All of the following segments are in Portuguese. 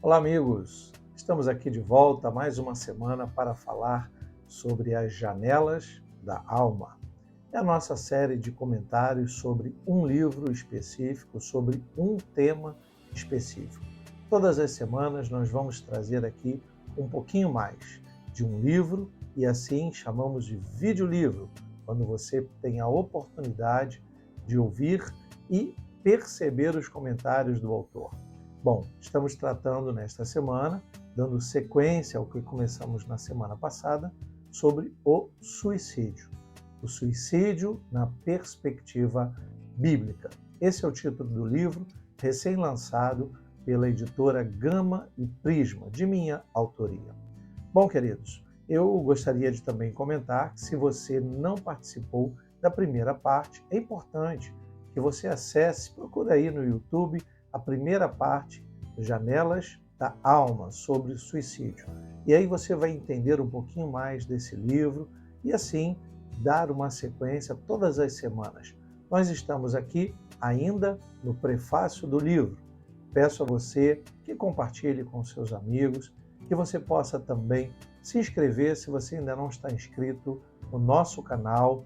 Olá, amigos! Estamos aqui de volta mais uma semana para falar sobre as janelas da alma. É a nossa série de comentários sobre um livro específico, sobre um tema específico. Todas as semanas nós vamos trazer aqui um pouquinho mais de um livro e assim chamamos de videolivro, quando você tem a oportunidade de ouvir e perceber os comentários do autor. Bom, estamos tratando nesta semana, dando sequência ao que começamos na semana passada, sobre o suicídio. O suicídio na perspectiva bíblica. Esse é o título do livro, recém-lançado pela editora Gama e Prisma, de minha autoria. Bom, queridos, eu gostaria de também comentar que se você não participou da primeira parte, é importante que você acesse, procure aí no YouTube, a primeira parte, Janelas da Alma, sobre suicídio. E aí você vai entender um pouquinho mais desse livro e assim dar uma sequência todas as semanas. Nós estamos aqui ainda no prefácio do livro. Peço a você que compartilhe com seus amigos, que você possa também se inscrever se você ainda não está inscrito no nosso canal,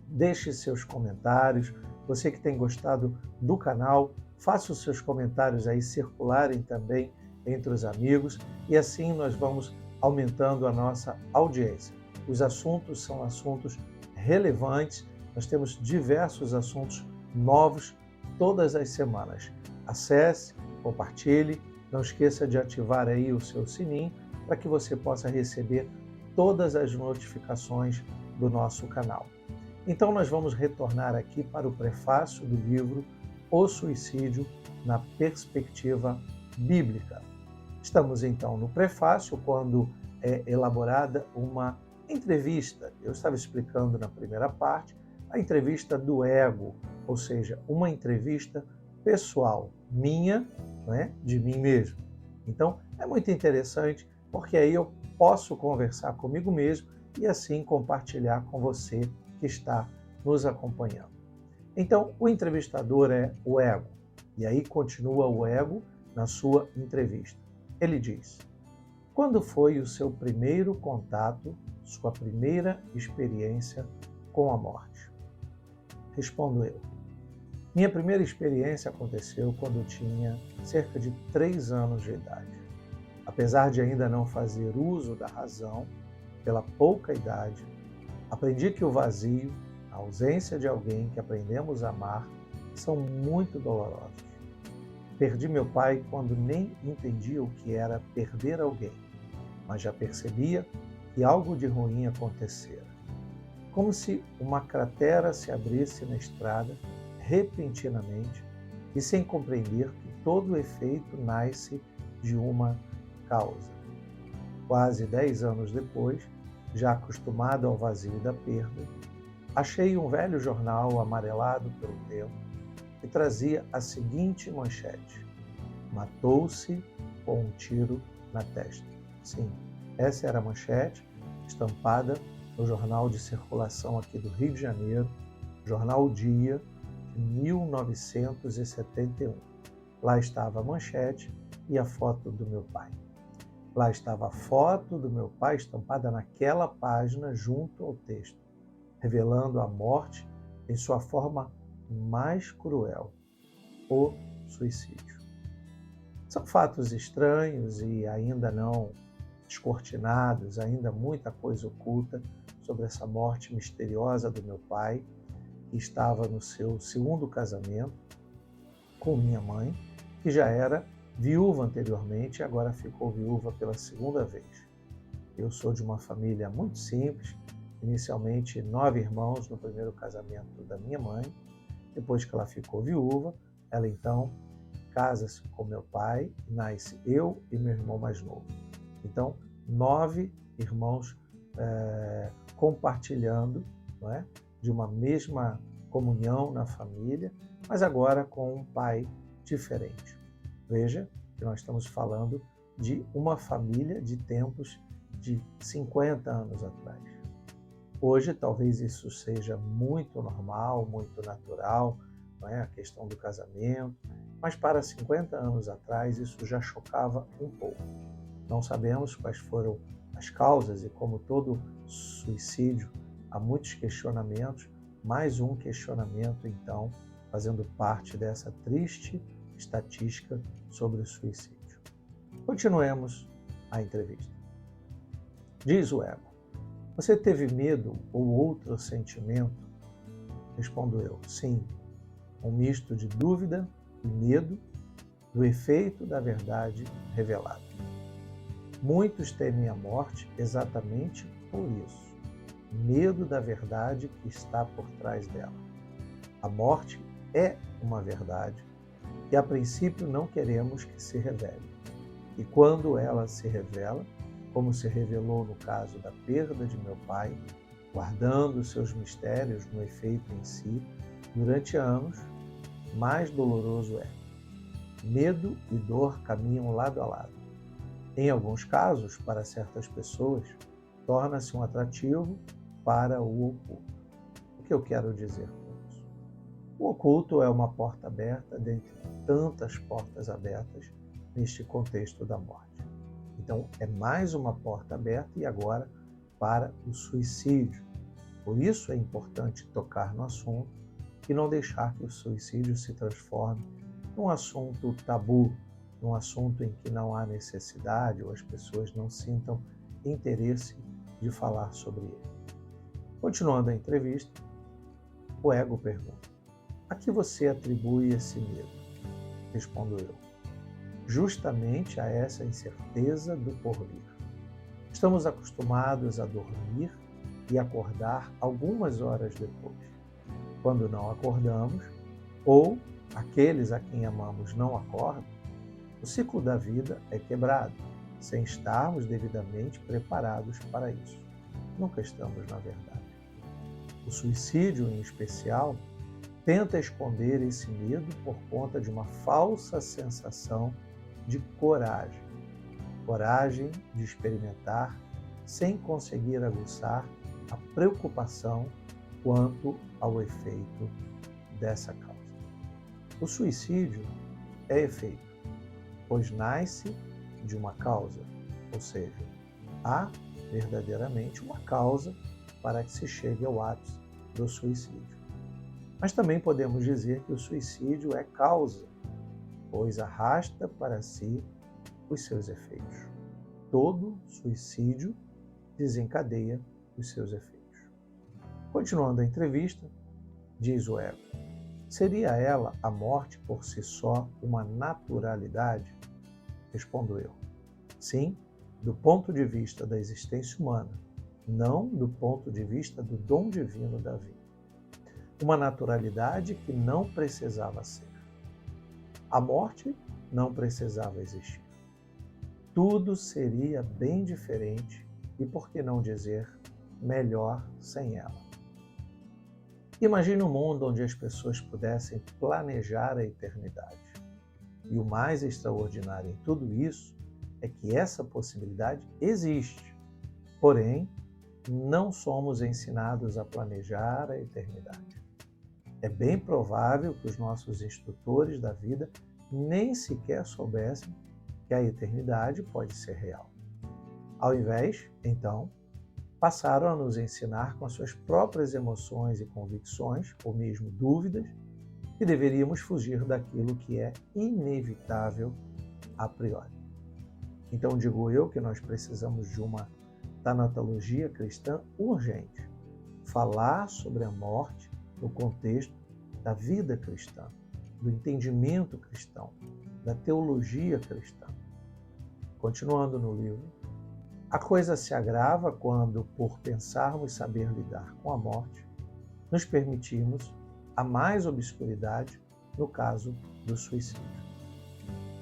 deixe seus comentários. Você que tem gostado do canal, faça os seus comentários aí circularem também entre os amigos e assim nós vamos aumentando a nossa audiência. Os assuntos são assuntos relevantes, nós temos diversos assuntos novos todas as semanas. Acesse, compartilhe, não esqueça de ativar aí o seu sininho para que você possa receber todas as notificações do nosso canal. Então nós vamos retornar aqui para o prefácio do livro O Suicídio na Perspectiva Bíblica. Estamos então no prefácio, quando é elaborada uma entrevista. Eu estava explicando na primeira parte a entrevista do ego, ou seja, uma entrevista pessoal minha, né, de mim mesmo. Então é muito interessante porque aí eu posso conversar comigo mesmo e assim compartilhar com você que está nos acompanhando. Então, o entrevistador é o ego. E aí continua o ego na sua entrevista. Ele diz: quando foi o seu primeiro contato, sua primeira experiência com a morte? Respondo eu. Minha primeira experiência aconteceu quando eu tinha cerca de 3 anos de idade. Apesar de ainda não fazer uso da razão, pela pouca idade, aprendi que o vazio, a ausência de alguém que aprendemos a amar, são muito dolorosos. Perdi meu pai quando nem entendia o que era perder alguém, mas já percebia que algo de ruim acontecera. Como se uma cratera se abrisse na estrada repentinamente e sem compreender que todo o efeito nasce de uma causa. Quase 10 anos depois, já acostumado ao vazio da perda, achei um velho jornal amarelado pelo tempo que trazia a seguinte manchete: matou-se com um tiro na testa. Sim, essa era a manchete estampada no jornal de circulação aqui do Rio de Janeiro, Jornal O Dia, de 1971. Lá estava a manchete e a foto do meu pai. Lá estava a foto do meu pai estampada naquela página junto ao texto, revelando a morte em sua forma mais cruel, o suicídio. São fatos estranhos e ainda não descortinados, ainda muita coisa oculta sobre essa morte misteriosa do meu pai, que estava no seu segundo casamento com minha mãe, que já era viúva anteriormente e agora ficou viúva pela segunda vez. Eu sou de uma família muito simples, inicialmente 9 irmãos no primeiro casamento da minha mãe. Depois que ela ficou viúva, ela então casa-se com meu pai, nasce eu e meu irmão mais novo. Então, 9 irmãos compartilhando, não é, de uma mesma comunhão na família, mas agora com um pai diferente. Veja que nós estamos falando de uma família de tempos de 50 anos atrás. Hoje, talvez isso seja muito normal, muito natural, não é? A questão do casamento mas para 50 anos atrás isso já chocava um pouco. Não sabemos quais foram as causas e, como todo suicídio, há muitos questionamentos, mais um questionamento, então, fazendo parte dessa triste estatística sobre o suicídio. Continuemos a entrevista. Diz o ego: você teve medo ou outro sentimento? Respondo eu: sim, um misto de dúvida e medo do efeito da verdade revelada. Muitos temem a morte exatamente por isso, medo da verdade que está por trás dela. A morte é uma verdade que a princípio não queremos que se revele. E quando ela se revela, como se revelou no caso da perda de meu pai, guardando seus mistérios no efeito em si, durante anos, mais doloroso é. Medo e dor caminham lado a lado. Em alguns casos, para certas pessoas, torna-se um atrativo para o oculto. O que eu quero dizer com isso? O oculto é uma porta aberta dentre tantas portas abertas neste contexto da morte. Então, é mais uma porta aberta e agora para o suicídio. Por isso é importante tocar no assunto e não deixar que o suicídio se transforme num assunto tabu, num assunto em que não há necessidade ou as pessoas não sintam interesse de falar sobre ele. Continuando a entrevista, o ego pergunta: a que você atribui esse medo? Respondo eu: justamente a essa incerteza do porvir. Estamos acostumados a dormir e acordar algumas horas depois. Quando não acordamos, ou aqueles a quem amamos não acordam, o ciclo da vida é quebrado, sem estarmos devidamente preparados para isso. Nunca estamos, na verdade. O suicídio, em especial, tenta esconder esse medo por conta de uma falsa sensação de coragem. Coragem de experimentar sem conseguir aguçar a preocupação quanto ao efeito dessa causa. O suicídio é efeito, pois nasce de uma causa, ou seja, há verdadeiramente uma causa para que se chegue ao ápice do suicídio. Mas também podemos dizer que o suicídio é causa, pois arrasta para si os seus efeitos. Todo suicídio desencadeia os seus efeitos. Continuando a entrevista, diz o ego: seria ela, a morte por si só, uma naturalidade? Respondo eu: sim, do ponto de vista da existência humana, não do ponto de vista do dom divino da vida. Uma naturalidade que não precisava ser. A morte não precisava existir. Tudo seria bem diferente e, por que não dizer, melhor sem ela. Imagine um mundo onde as pessoas pudessem planejar a eternidade. E o mais extraordinário em tudo isso é que essa possibilidade existe. Porém, não somos ensinados a planejar a eternidade. É bem provável que os nossos instrutores da vida nem sequer soubessem que a eternidade pode ser real. Ao invés, então, passaram a nos ensinar com as suas próprias emoções e convicções, ou mesmo dúvidas, que deveríamos fugir daquilo que é inevitável a priori. Então digo eu que nós precisamos de uma tanatologia cristã urgente. Falar sobre a morte no contexto da vida cristã, do entendimento cristão, da teologia cristã. Continuando no livro, a coisa se agrava quando, por pensarmos saber lidar com a morte, nos permitimos a mais obscuridade no caso do suicídio.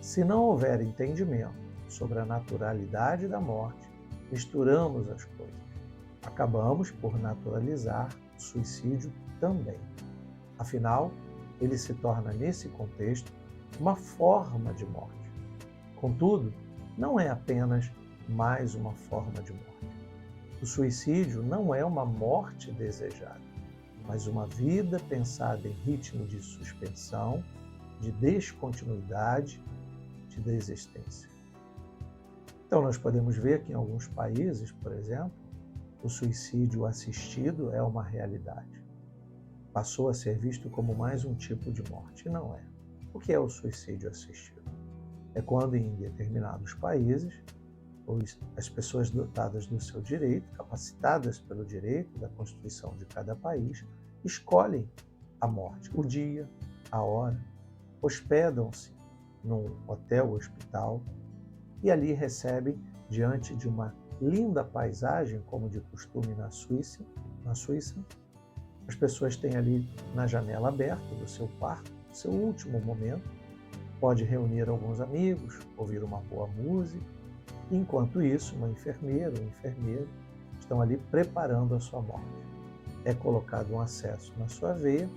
Se não houver entendimento sobre a naturalidade da morte, misturamos as coisas. Acabamos por naturalizar o suicídio também. Afinal, ele se torna, nesse contexto, uma forma de morte. Contudo, não é apenas mais uma forma de morte. O suicídio não é uma morte desejada, mas uma vida pensada em ritmo de suspensão, de descontinuidade, de desistência. Então, nós podemos ver que em alguns países, por exemplo, o suicídio assistido é uma realidade. Passou a ser visto como mais um tipo de morte. E não é. O que é o suicídio assistido? É quando, em determinados países, as pessoas dotadas do seu direito, capacitadas pelo direito da Constituição de cada país, escolhem a morte, o dia, a hora, hospedam-se num hotel ou hospital e ali recebem, diante de uma linda paisagem, como de costume na Suíça, as pessoas têm ali na janela aberta do seu quarto, seu último momento, pode reunir alguns amigos, ouvir uma boa música, e enquanto isso, uma enfermeira ou enfermeiro estão ali preparando a sua morte. É colocado um acesso na sua veia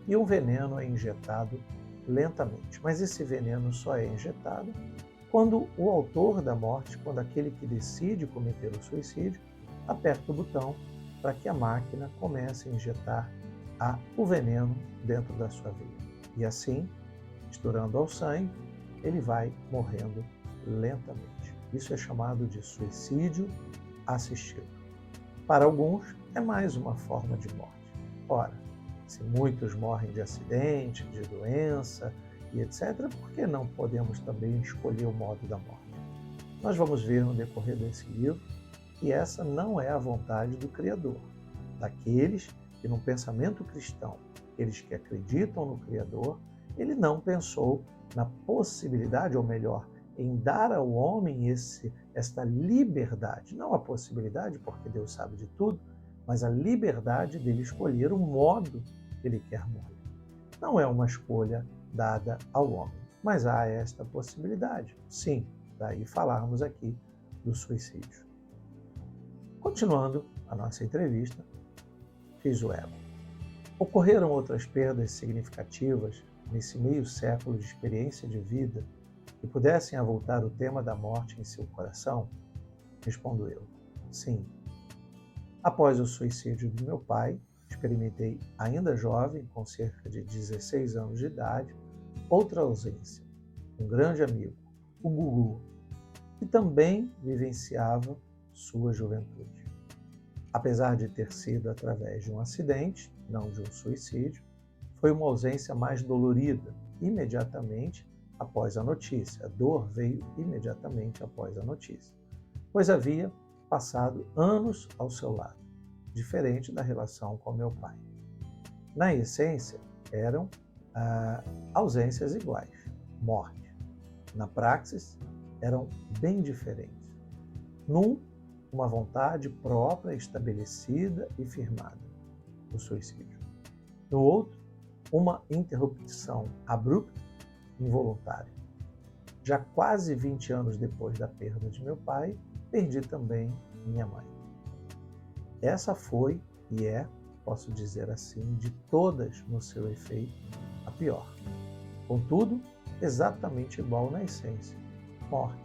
e um veneno é injetado lentamente. Mas esse veneno só é injetado quando o autor da morte, quando aquele que decide cometer o suicídio, aperta o botão para que a máquina comece a injetar o veneno dentro da sua veia. E assim, misturando ao sangue, ele vai morrendo lentamente. Isso é chamado de suicídio assistido. Para alguns, é mais uma forma de morte. Ora, se muitos morrem de acidente, de doença e etc., por que não podemos também escolher o modo da morte? Nós vamos ver no decorrer desse livro que essa não é a vontade do Criador, daqueles que, no pensamento cristão, aqueles que acreditam no Criador, ele não pensou na possibilidade, ou melhor, em dar ao homem esta liberdade, não a possibilidade, porque Deus sabe de tudo, mas a liberdade dele escolher o modo que ele quer morrer. Não é uma escolha dada ao homem, mas há esta possibilidade. Sim, daí falarmos aqui do suicídio. Continuando a nossa entrevista, diz o Ego: ocorreram outras perdas significativas nesse meio século de experiência de vida que pudessem avultar o tema da morte em seu coração? Respondo eu: sim. Após o suicídio do meu pai, experimentei, ainda jovem, com cerca de 16 anos de idade, outra ausência. Um grande amigo, o Gugu, que também vivenciava sua juventude. Apesar de ter sido através de um acidente, não de um suicídio, foi uma ausência mais dolorida, imediatamente após a notícia. A dor veio imediatamente após a notícia, pois havia passado anos ao seu lado, diferente da relação com meu pai. Na essência, eram ausências iguais, morte. Na praxis, eram bem diferentes. Num, uma vontade própria, estabelecida e firmada, o suicídio. No outro, uma interrupção abrupta, involuntária. Já quase 20 anos depois da perda de meu pai, perdi também minha mãe. Essa foi e é, posso dizer assim, de todas no seu efeito, a pior. Contudo, exatamente igual na essência, morte.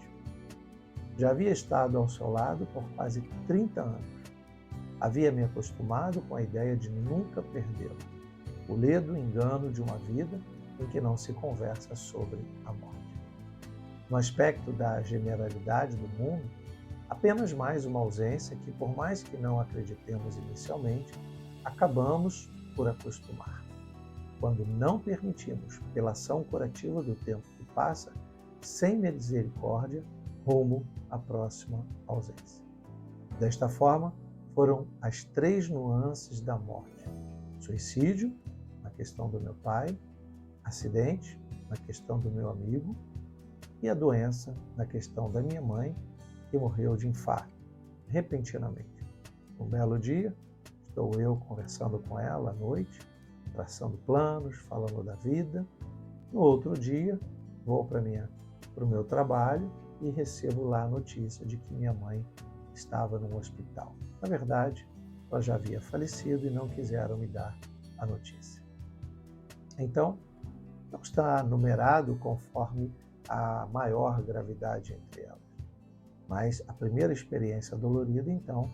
Já havia estado ao seu lado por quase 30 anos. Havia me acostumado com a ideia de nunca perdê-lo. O ledo engano de uma vida em que não se conversa sobre a morte. No aspecto da generalidade do mundo, apenas mais uma ausência que, por mais que não acreditemos inicialmente, acabamos por acostumar. Quando não permitimos, pela ação curativa do tempo que passa, sem misericórdia, rumo à próxima ausência. Desta forma, foram as 3 nuances da morte: suicídio, na questão do meu pai; acidente, na questão do meu amigo; e a doença, na questão da minha mãe, que morreu de infarto, repentinamente. Um belo dia, estou eu conversando com ela à noite, traçando planos, falando da vida. No outro dia, vou para o meu trabalho e recebo lá a notícia de que minha mãe estava num hospital. Na verdade, ela já havia falecido e não quiseram me dar a notícia. Então, não está numerado conforme a maior gravidade entre elas. Mas a primeira experiência dolorida, então,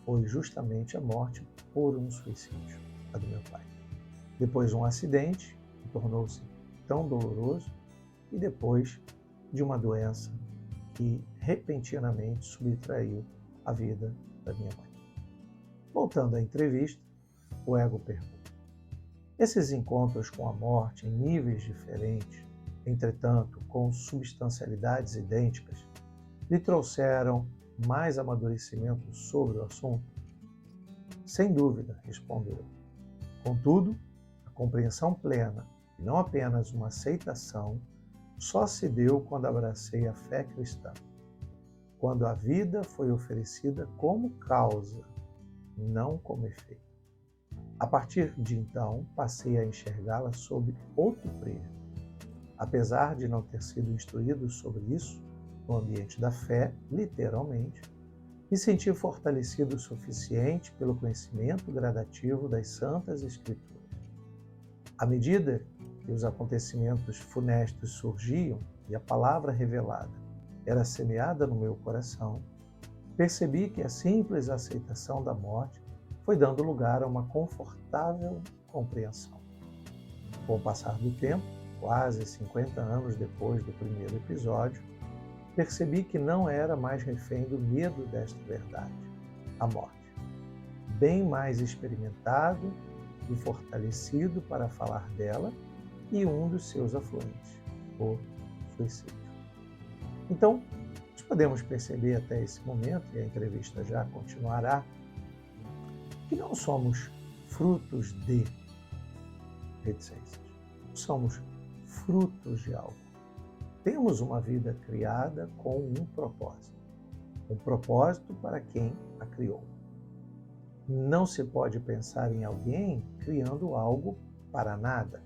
foi justamente a morte por um suicídio, a do meu pai. Depois um acidente, que tornou-se tão doloroso e depois de uma doença que repentinamente subtraiu a vida da minha mãe. Voltando à entrevista, o ego pergunta: esses encontros com a morte em níveis diferentes, entretanto com substancialidades idênticas, lhe trouxeram mais amadurecimento sobre o assunto? Sem dúvida, respondo eu. Contudo, a compreensão plena, e não apenas uma aceitação, só se deu quando abracei a fé cristã, quando a vida foi oferecida como causa, não como efeito. A partir de então, passei a enxergá-la sob outro prisma. Apesar de não ter sido instruído sobre isso no ambiente da fé, literalmente, me senti fortalecido o suficiente pelo conhecimento gradativo das Santas Escrituras. À medida que os acontecimentos funestos surgiam e a palavra revelada era semeada no meu coração, percebi que a simples aceitação da morte foi dando lugar a uma confortável compreensão. Com o passar do tempo, quase 50 anos depois do primeiro episódio, percebi que não era mais refém do medo desta verdade, a morte. Bem mais experimentado e fortalecido para falar dela e um dos seus afluentes, o suicídio. Então, nós podemos perceber até esse momento, e a entrevista já continuará, que não somos frutos de reticências, somos frutos de algo. Temos uma vida criada com um propósito para quem a criou. Não se pode pensar em alguém criando algo para nada.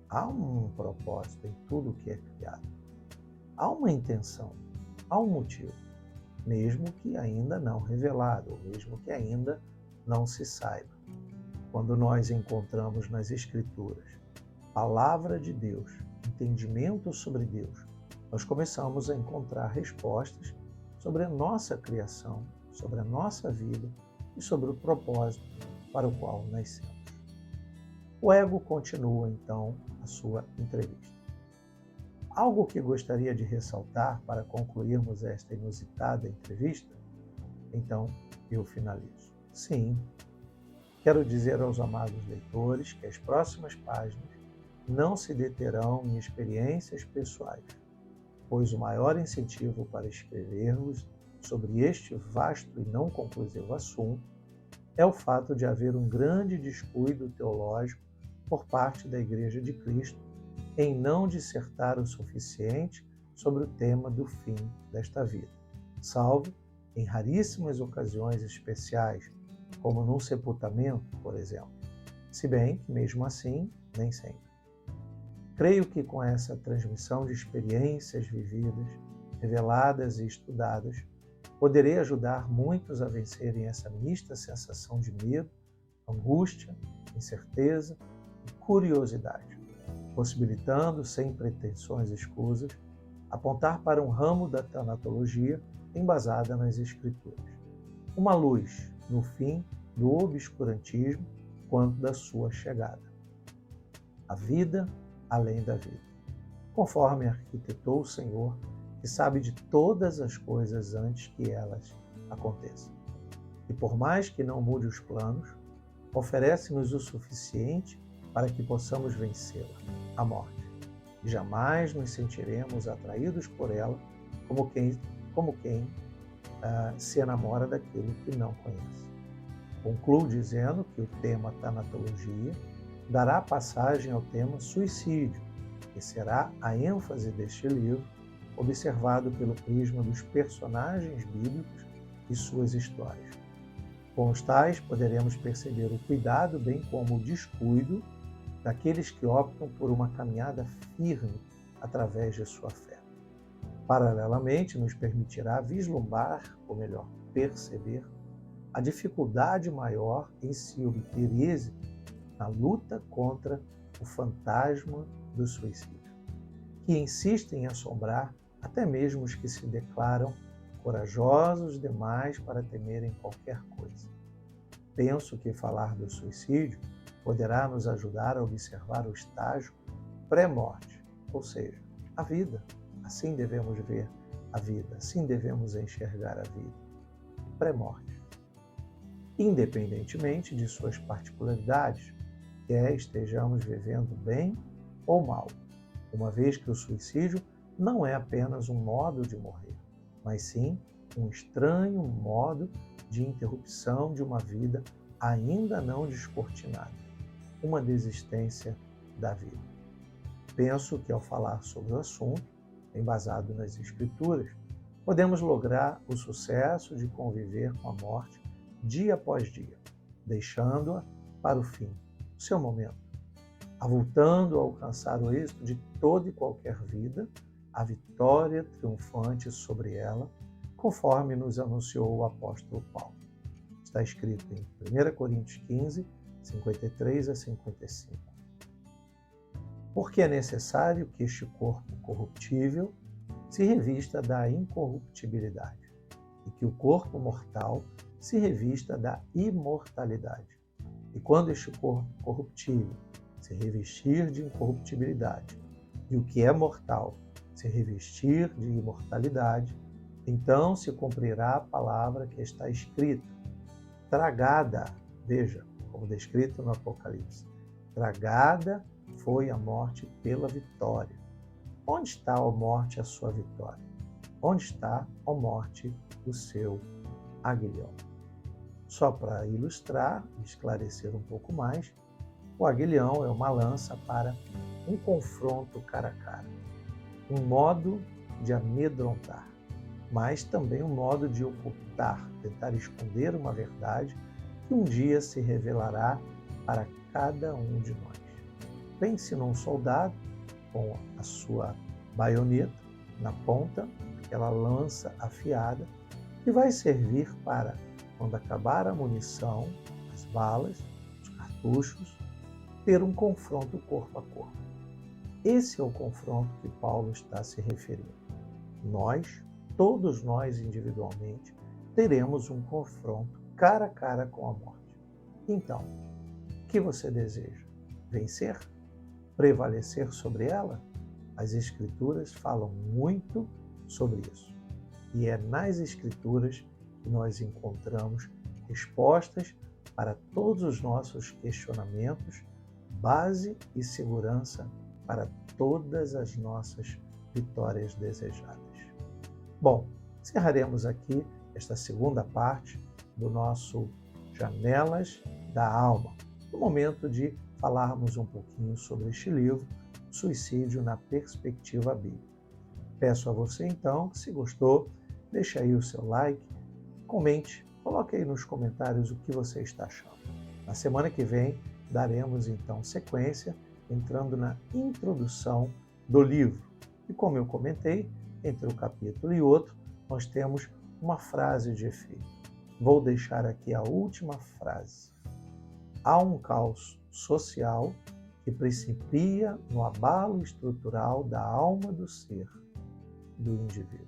Há um propósito em tudo que é criado. Há uma intenção, há um motivo, mesmo que ainda não revelado, ou mesmo que ainda não se saiba. Quando nós encontramos nas Escrituras palavra de Deus, entendimento sobre Deus, nós começamos a encontrar respostas sobre a nossa criação, sobre a nossa vida e sobre o propósito para o qual nascemos. O ego continua, então, a sua entrevista. Algo que gostaria de ressaltar para concluirmos esta inusitada entrevista? Então, eu finalizo. Sim, quero dizer aos amados leitores que as próximas páginas não se deterão em experiências pessoais, pois o maior incentivo para escrevermos sobre este vasto e não conclusivo assunto é o fato de haver um grande descuido teológico por parte da Igreja de Cristo em não dissertar o suficiente sobre o tema do fim desta vida, salvo em raríssimas ocasiões especiais, como num sepultamento, por exemplo, se bem que, mesmo assim, nem sempre. Creio que com essa transmissão de experiências vividas, reveladas e estudadas, poderei ajudar muitos a vencerem essa mista sensação de medo, angústia, incerteza e curiosidade, possibilitando, sem pretensões escusas, apontar para um ramo da tanatologia embasada nas Escrituras. Uma luz no fim do obscurantismo quanto da sua chegada. A vida além da vida, conforme arquitetou o Senhor, que sabe de todas as coisas antes que elas aconteçam. E por mais que não mude os planos, oferece-nos o suficiente para que possamos vencê-la, a morte. E jamais nos sentiremos atraídos por ela como quem se enamora daquilo que não conhece. Concluo dizendo que o tema tanatologia dará passagem ao tema suicídio, que será a ênfase deste livro, observado pelo prisma dos personagens bíblicos e suas histórias. Com os tais, poderemos perceber o cuidado, bem como o descuido daqueles que optam por uma caminhada firme através de sua fé. Paralelamente, nos permitirá vislumbrar, ou melhor, perceber, a dificuldade maior em se obter êxito na luta contra o fantasma do suicídio, que insiste em assombrar até mesmo os que se declaram corajosos demais para temerem qualquer coisa. Penso que falar do suicídio poderá nos ajudar a observar o estágio pré-morte, ou seja, a vida. Assim devemos ver a vida, assim devemos enxergar a vida, pré-morte. Independentemente de suas particularidades, quer estejamos vivendo bem ou mal, uma vez que o suicídio não é apenas um modo de morrer, mas sim um estranho modo de interrupção de uma vida ainda não descortinada, uma desistência da vida. Penso que ao falar sobre o assunto, embasado nas Escrituras, podemos lograr o sucesso de conviver com a morte dia após dia, deixando-a para o fim, o seu momento, avultando a alcançar o êxito de toda e qualquer vida, a vitória triunfante sobre ela, conforme nos anunciou o apóstolo Paulo. Está escrito em 1 Coríntios 15, 53 a 55. Porque é necessário que este corpo corruptível se revista da incorruptibilidade e que o corpo mortal se revista da imortalidade. E quando este corpo corruptível se revestir de incorruptibilidade e o que é mortal se revestir de imortalidade, então se cumprirá a palavra que está escrita, tragada, veja, como descrito no Apocalipse, tragada foi a morte pela vitória. Onde está, ó morte, a sua vitória? Onde está, ó morte, o seu aguilhão? Só para ilustrar e esclarecer um pouco mais, o aguilhão é uma lança para um confronto cara a cara, um modo de amedrontar, mas também um modo de ocultar, tentar esconder uma verdade que um dia se revelará para cada um de nós. Pense num soldado com a sua baioneta na ponta, aquela lança afiada, que vai servir para, quando acabar a munição, as balas, os cartuchos, ter um confronto corpo a corpo. Esse é o confronto que Paulo está se referindo. Nós, todos nós individualmente, teremos um confronto cara a cara com a morte. Então, o que você deseja? Vencer? Prevalecer sobre ela? As Escrituras falam muito sobre isso. E é nas Escrituras que nós encontramos respostas para todos os nossos questionamentos, base e segurança para todas as nossas vitórias desejadas. Bom, encerraremos aqui esta segunda parte do nosso Janelas da Alma, no momento de falarmos um pouquinho sobre este livro, Suicídio na Perspectiva Bíblica. Peço a você então, que se gostou, deixe aí o seu like, comente, coloque aí nos comentários o que você está achando. Na semana que vem, daremos então sequência, entrando na introdução do livro. E como eu comentei, entre um capítulo e outro, nós temos uma frase de efeito. Vou deixar aqui a última frase. Há um caos social que principia no abalo estrutural da alma do ser, do indivíduo.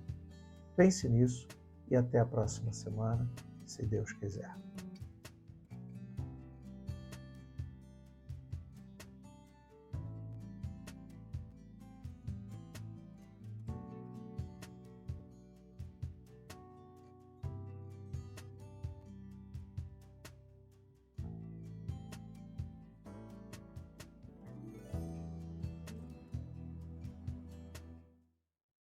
Pense nisso e até a próxima semana, se Deus quiser.